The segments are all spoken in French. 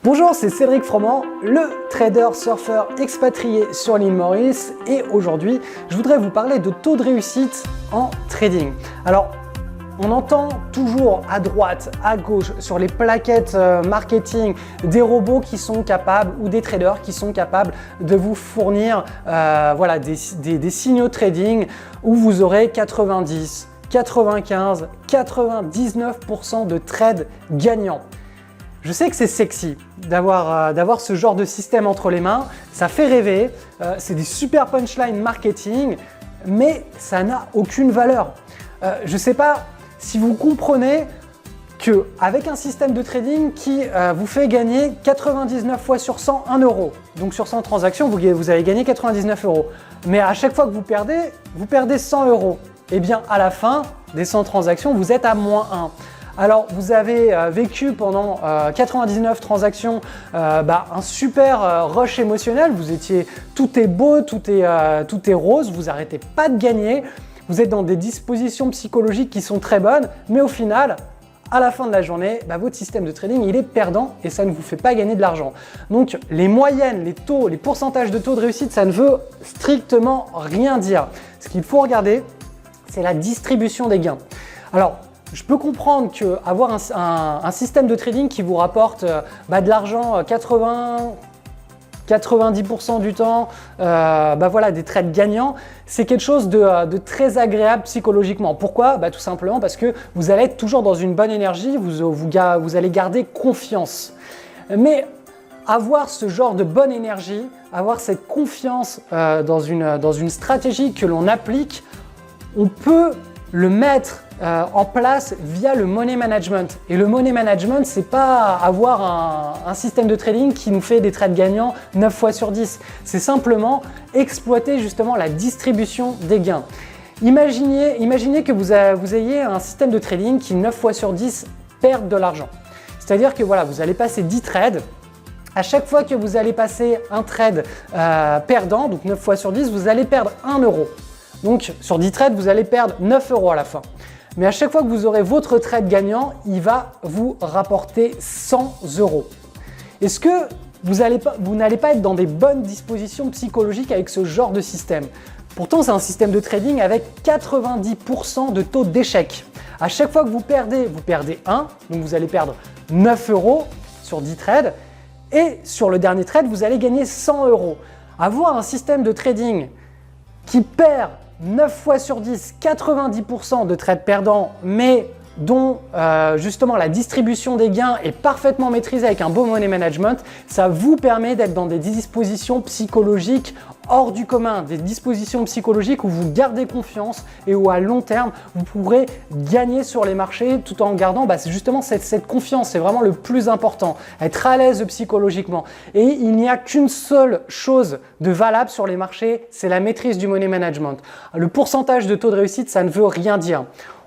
Bonjour, c'est Cédric Froment, le trader surfeur expatrié sur l'île Maurice et aujourd'hui, je voudrais vous parler de taux de réussite en trading. Alors, on entend toujours à droite, à gauche, sur les plaquettes marketing, des robots qui sont capables ou des traders qui sont capables de vous fournir des signaux trading où vous aurez 90, 95, 99% de trades gagnants. Je sais que c'est sexy d'avoir ce genre de système entre les mains, ça fait rêver, c'est des super punchlines marketing, mais ça n'a aucune valeur. Je ne sais pas si vous comprenez qu'avec un système de trading qui vous fait gagner 99 fois sur 100 1 euro, donc sur 100 transactions, vous allez gagner 99 euros. Mais à chaque fois que vous perdez 100 euros. Et bien à la fin des 100 transactions, vous êtes à moins 1. Alors vous avez vécu pendant 99 transactions un super rush émotionnel, tout est beau, tout est rose, vous n'arrêtez pas de gagner, vous êtes dans des dispositions psychologiques qui sont très bonnes, mais au final, à la fin de la journée, votre système de trading il est perdant et ça ne vous fait pas gagner de l'argent. Donc les moyennes, les taux, les pourcentages de taux de réussite, ça ne veut strictement rien dire. Ce qu'il faut regarder, c'est la distribution des gains. Alors, je peux comprendre qu'avoir un système de trading qui vous rapporte de l'argent 90% du temps, des trades gagnants, c'est quelque chose de très agréable psychologiquement. Pourquoi ? Tout simplement parce que vous allez être toujours dans une bonne énergie, vous allez garder confiance. Mais avoir ce genre de bonne énergie, avoir cette confiance dans une stratégie que l'on applique, on peut le mettre en place via le money management. Et le money management, c'est pas avoir un système de trading qui nous fait des trades gagnants 9 fois sur 10. C'est simplement exploiter justement la distribution des gains. Imaginez que vous ayez un système de trading qui 9 fois sur 10 perd de l'argent. C'est-à-dire que vous allez passer 10 trades. À chaque fois que vous allez passer un trade perdant, donc 9 fois sur 10, vous allez perdre 1 euro. Donc sur 10 trades, vous allez perdre 9 euros à la fin. Mais à chaque fois que vous aurez votre trade gagnant, il va vous rapporter 100 euros. Est-ce que vous n'allez pas être dans des bonnes dispositions psychologiques avec ce genre de système? Pourtant, c'est un système de trading avec 90% de taux d'échec. À chaque fois que vous perdez 1, donc vous allez perdre 9 euros sur 10 trades. Et sur le dernier trade, vous allez gagner 100 euros. Avoir un système de trading qui perd 9 fois sur 10, 90% de trades perdants, mais dont justement la distribution des gains est parfaitement maîtrisée avec un bon money management, ça vous permet d'être dans des dispositions psychologiques hors du commun, des dispositions psychologiques où vous gardez confiance et où à long terme, vous pourrez gagner sur les marchés tout en gardant justement cette confiance, c'est vraiment le plus important, être à l'aise psychologiquement. Et il n'y a qu'une seule chose de valable sur les marchés, c'est la maîtrise du money management. Le pourcentage de taux de réussite, ça ne veut rien dire.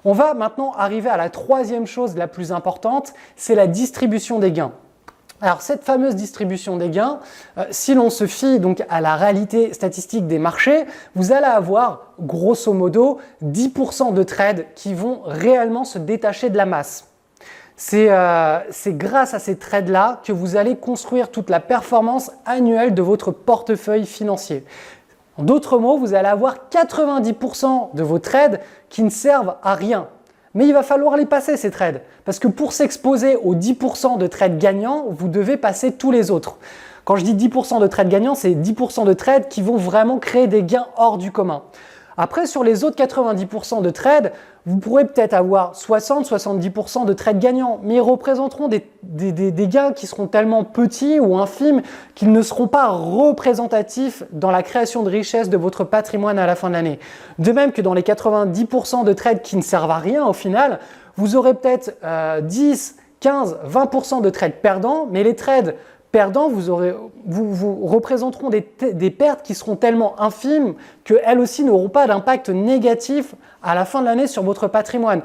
On va maintenant arriver à la troisième chose la plus importante, c'est la distribution des gains. Alors cette fameuse distribution des gains, si l'on se fie donc à la réalité statistique des marchés, vous allez avoir grosso modo 10% de trades qui vont réellement se détacher de la masse. C'est grâce à ces trades-là que vous allez construire toute la performance annuelle de votre portefeuille financier. En d'autres mots, vous allez avoir 90% de vos trades qui ne servent à rien. Mais il va falloir les passer ces trades parce que pour s'exposer aux 10% de trades gagnants, vous devez passer tous les autres. Quand je dis 10% de trades gagnants, c'est 10% de trades qui vont vraiment créer des gains hors du commun. Après, sur les autres 90% de trades, vous pourrez peut-être avoir 60-70% de trades gagnants, mais ils représenteront des gains qui seront tellement petits ou infimes qu'ils ne seront pas représentatifs dans la création de richesse de votre patrimoine à la fin de l'année. De même que dans les 90% de trades qui ne servent à rien au final, vous aurez peut-être 10, 15, 20% de trades perdants, mais les trades perdants, vous représenteront des pertes qui seront tellement infimes qu'elles aussi n'auront pas d'impact négatif à la fin de l'année sur votre patrimoine.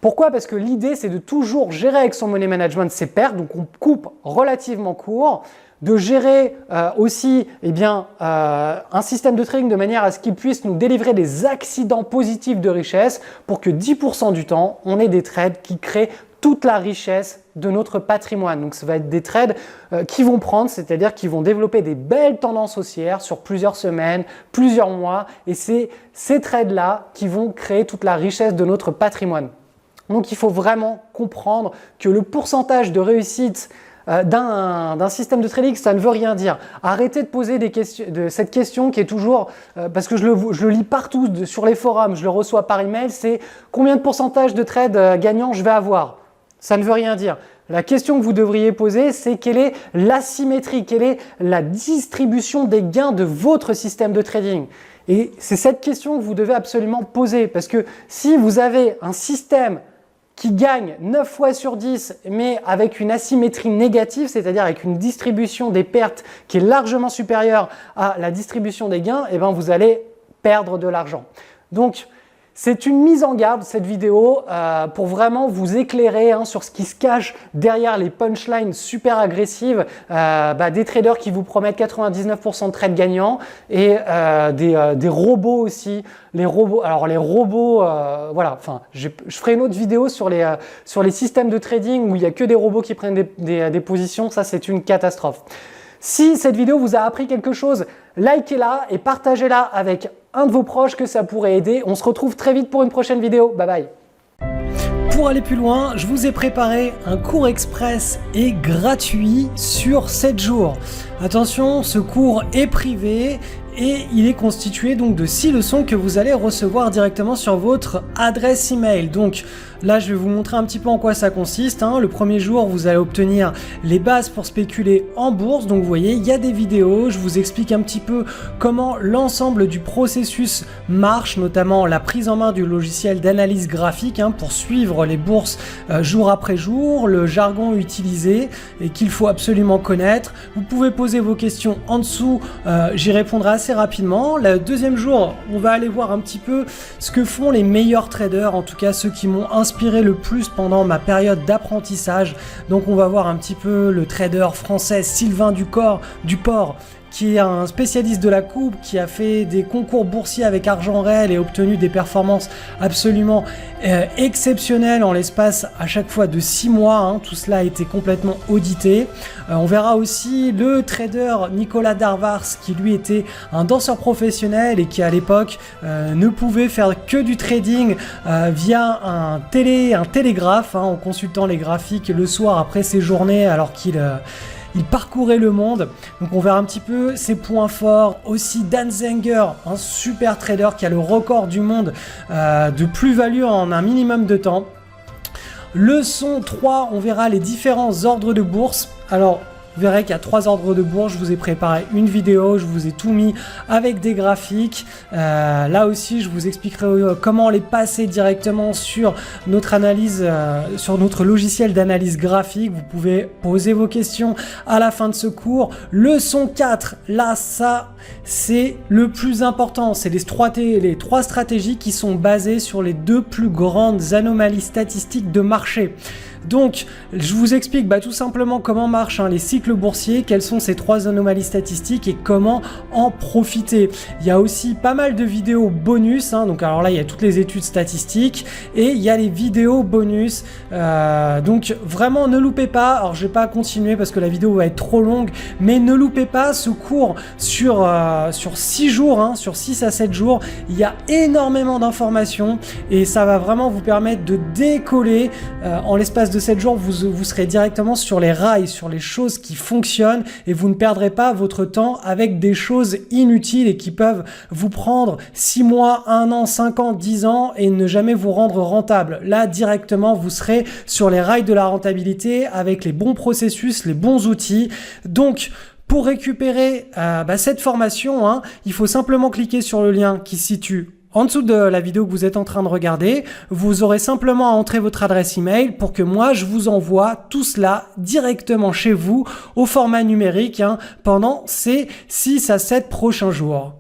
Pourquoi ? Parce que l'idée, c'est de toujours gérer avec son money management ses pertes, donc on coupe relativement court, de gérer aussi un système de trading de manière à ce qu'il puisse nous délivrer des accidents positifs de richesse pour que 10% du temps, on ait des trades qui créent toute la richesse de notre patrimoine. Donc ça va être des trades qui vont prendre, c'est-à-dire qui vont développer des belles tendances haussières sur plusieurs semaines, plusieurs mois, et c'est ces trades-là qui vont créer toute la richesse de notre patrimoine. Donc il faut vraiment comprendre que le pourcentage de réussite d'un système de trading, ça ne veut rien dire. Arrêtez de poser cette question qui est toujours, parce que je le lis partout sur les forums, je le reçois par email, c'est combien de pourcentage de trades gagnants je vais avoir? Ça ne veut rien dire. La question que vous devriez poser, c'est quelle est l'asymétrie, quelle est la distribution des gains de votre système de trading? Et c'est cette question que vous devez absolument poser, parce que si vous avez un système qui gagne 9 fois sur 10, mais avec une asymétrie négative, c'est-à-dire avec une distribution des pertes qui est largement supérieure à la distribution des gains, eh bien vous allez perdre de l'argent. Donc, c'est une mise en garde, cette vidéo, pour vraiment vous éclairer sur ce qui se cache derrière les punchlines super agressives des traders qui vous promettent 99% de trades gagnants et des robots aussi. Les robots, voilà, enfin, je ferai une autre vidéo sur les systèmes de trading où il n'y a que des robots qui prennent des positions. Ça, c'est une catastrophe. Si cette vidéo vous a appris quelque chose, likez-la et partagez-la avec un de vos proches que ça pourrait aider. On se retrouve très vite pour une prochaine vidéo. Bye bye. Pour aller plus loin, je vous ai préparé un cours express et gratuit sur 7 jours. Attention, ce cours est privé et il est constitué donc de 6 leçons que vous allez recevoir directement sur votre adresse email. Donc là, je vais vous montrer un petit peu en quoi ça consiste. Le premier jour, vous allez obtenir les bases pour spéculer en bourse. Donc vous voyez, il y a des vidéos, je vous explique un petit peu comment l'ensemble du processus marche, notamment la prise en main du logiciel d'analyse graphique pour suivre les bourses jour après jour, le jargon utilisé et qu'il faut absolument connaître. Vous pouvez poser vos questions en dessous, j'y répondrai assez rapidement. Le deuxième jour, on va aller voir un petit peu ce que font les meilleurs traders, en tout cas ceux qui m'ont inspiré le plus pendant ma période d'apprentissage. Donc on va voir un petit peu le trader français Sylvain Duport, qui est un spécialiste de la coupe, qui a fait des concours boursiers avec argent réel et obtenu des performances absolument exceptionnelles en l'espace à chaque fois de 6 mois. Tout cela a été complètement audité. On verra aussi le trader Nicolas Darvars, qui lui était un danseur professionnel et qui à l'époque ne pouvait faire que du trading via un télégraphe, en consultant les graphiques le soir après ses journées alors qu'il parcourait le monde. Donc on verra un petit peu ses points forts. Aussi Dan Zenger, un super trader qui a le record du monde de plus-value en un minimum de temps. Leçon 3, on verra les différents ordres de bourse. Alors, vous verrez qu'il y a 3 ordres de bourse. Je vous ai préparé une vidéo, je vous ai tout mis avec des graphiques. Là aussi, je vous expliquerai comment les passer directement sur notre analyse, sur notre logiciel d'analyse graphique. Vous pouvez poser vos questions à la fin de ce cours. Leçon 4, là, ça, c'est le plus important. C'est les 3 stratégies qui sont basées sur les 2 plus grandes anomalies statistiques de marché. Donc, je vous explique tout simplement comment marchent les cycles boursiers, quelles sont ces 3 anomalies statistiques et comment en profiter. Il y a aussi pas mal de vidéos bonus, donc alors là, il y a toutes les études statistiques et il y a les vidéos bonus. Donc, vraiment, ne loupez pas. Alors, je vais pas continuer parce que la vidéo va être trop longue, mais ne loupez pas ce cours sur 6 jours, sur 6 à 7 jours. Il y a énormément d'informations et ça va vraiment vous permettre de décoller en l'espace de 7 jours. Vous serez directement sur les rails, sur les choses qui fonctionnent et vous ne perdrez pas votre temps avec des choses inutiles et qui peuvent vous prendre 6 mois, 1 an, 5 ans, 10 ans et ne jamais vous rendre rentable. Là, directement, vous serez sur les rails de la rentabilité avec les bons processus, les bons outils. Donc, pour récupérer cette formation, il faut simplement cliquer sur le lien qui se situe en dessous de la vidéo que vous êtes en train de regarder. Vous aurez simplement à entrer votre adresse email pour que moi je vous envoie tout cela directement chez vous au format numérique pendant ces 6 à 7 prochains jours.